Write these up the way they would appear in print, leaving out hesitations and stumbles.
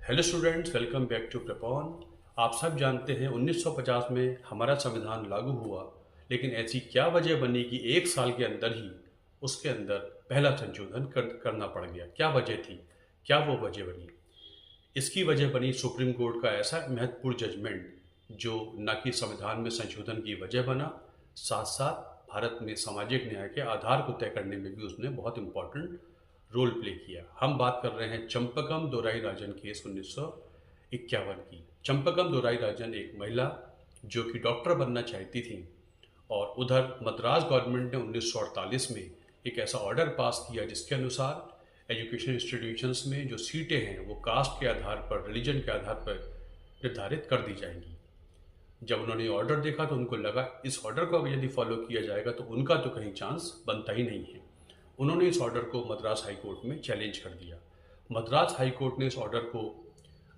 Hello students, welcome back to Prepon. आप सब जानते हैं 1950 में हमारा संविधान लागू हुआ, लेकिन ऐसी क्या वजह बनी कि एक साल के अंदर ही उसके अंदर पहला संशोधन करना पड़ गया। क्या वजह थी, क्या वो वजह बनी? इसकी वजह बनी सुप्रीम कोर्ट का ऐसा महत्वपूर्ण जजमेंट जो न कि संविधान में संशोधन की वजह बना, साथ साथ भारत में सामाजिक न्याय के आधार को तय करने में भी उसने बहुत इम्पोर्टेंट रोल प्ले किया। हम बात कर रहे हैं चंपकम दोराई-राजन केस 1951 की। चंपकम दोराई-राजन एक महिला जो कि डॉक्टर बनना चाहती थी, और उधर मद्रास गवर्नमेंट ने 1948 में एक ऐसा ऑर्डर पास किया जिसके अनुसार एजुकेशन इंस्टीट्यूशंस में जो सीटें हैं वो कास्ट के आधार पर, रिलीजन के आधार पर निर्धारित कर दी जाएंगी। जब उन्होंने ऑर्डर देखा तो उनको लगा इस ऑर्डर को अगर यदि फॉलो किया जाएगा तो उनका तो कहीं चांस बनता ही नहीं है। उन्होंने इस ऑर्डर को मद्रास हाई कोर्ट में चैलेंज कर दिया। मद्रास हाई कोर्ट ने इस ऑर्डर को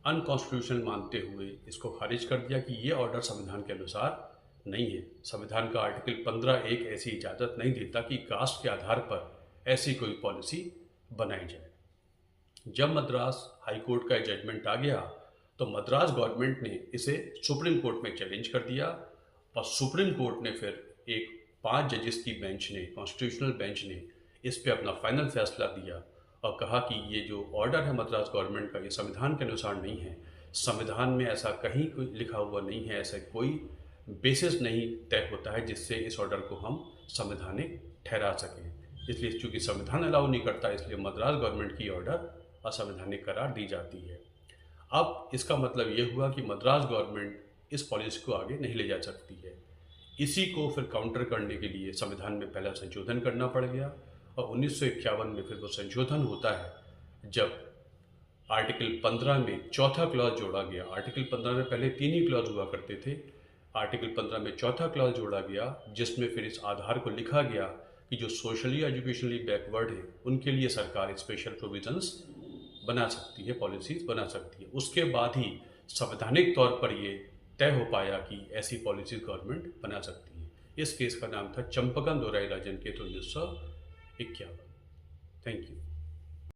अनकॉन्स्टिट्यूशनल मानते हुए इसको खारिज कर दिया कि ये ऑर्डर संविधान के अनुसार नहीं है। संविधान का आर्टिकल 15 एक ऐसी इजाज़त नहीं देता कि कास्ट के आधार पर ऐसी कोई पॉलिसी बनाई जाए। जब मद्रास हाई कोर्ट का जजमेंट आ गया तो मद्रास गवर्नमेंट ने इसे सुप्रीम कोर्ट में चैलेंज कर दिया, और सुप्रीम कोर्ट ने फिर एक 5 जजेस की बेंच ने, कॉन्स्टिट्यूशनल बेंच ने इस पे अपना फाइनल फैसला दिया और कहा कि ये जो ऑर्डर है मद्रास गवर्नमेंट का, ये संविधान के अनुसार नहीं है। संविधान में ऐसा कहीं कोई लिखा हुआ नहीं है, ऐसा कोई बेसिस नहीं तय होता है जिससे इस ऑर्डर को हम संवैधानिक ठहरा सकें। इसलिए चूंकि संविधान अलाउ नहीं करता, इसलिए मद्रास गवर्नमेंट की ऑर्डर असंवैधानिक करार दी जाती है। अब इसका मतलब ये हुआ कि मद्रास गवर्नमेंट इस पॉलिसी को आगे नहीं ले जा सकती है। इसी को फिर काउंटर करने के लिए संविधान में पहला संशोधन करना पड़ गया, और 1951 में फिर वो संशोधन होता है जब आर्टिकल 15 में चौथा क्लॉज जोड़ा गया। आर्टिकल 15 में पहले 3 ही क्लॉज हुआ करते थे। आर्टिकल 15 में चौथा क्लॉज जोड़ा गया जिसमें फिर इस आधार को लिखा गया कि जो सोशली एजुकेशनली बैकवर्ड है उनके लिए सरकार स्पेशल प्रोविजंस बना सकती है, पॉलिसीज बना सकती है। उसके बाद ही संवैधानिक तौर पर ये तय हो पाया कि ऐसी पॉलिसीज गवर्नमेंट बना सकती है। इस केस का नाम था चंपकम दोराई-राजन केस 1951। Thank you.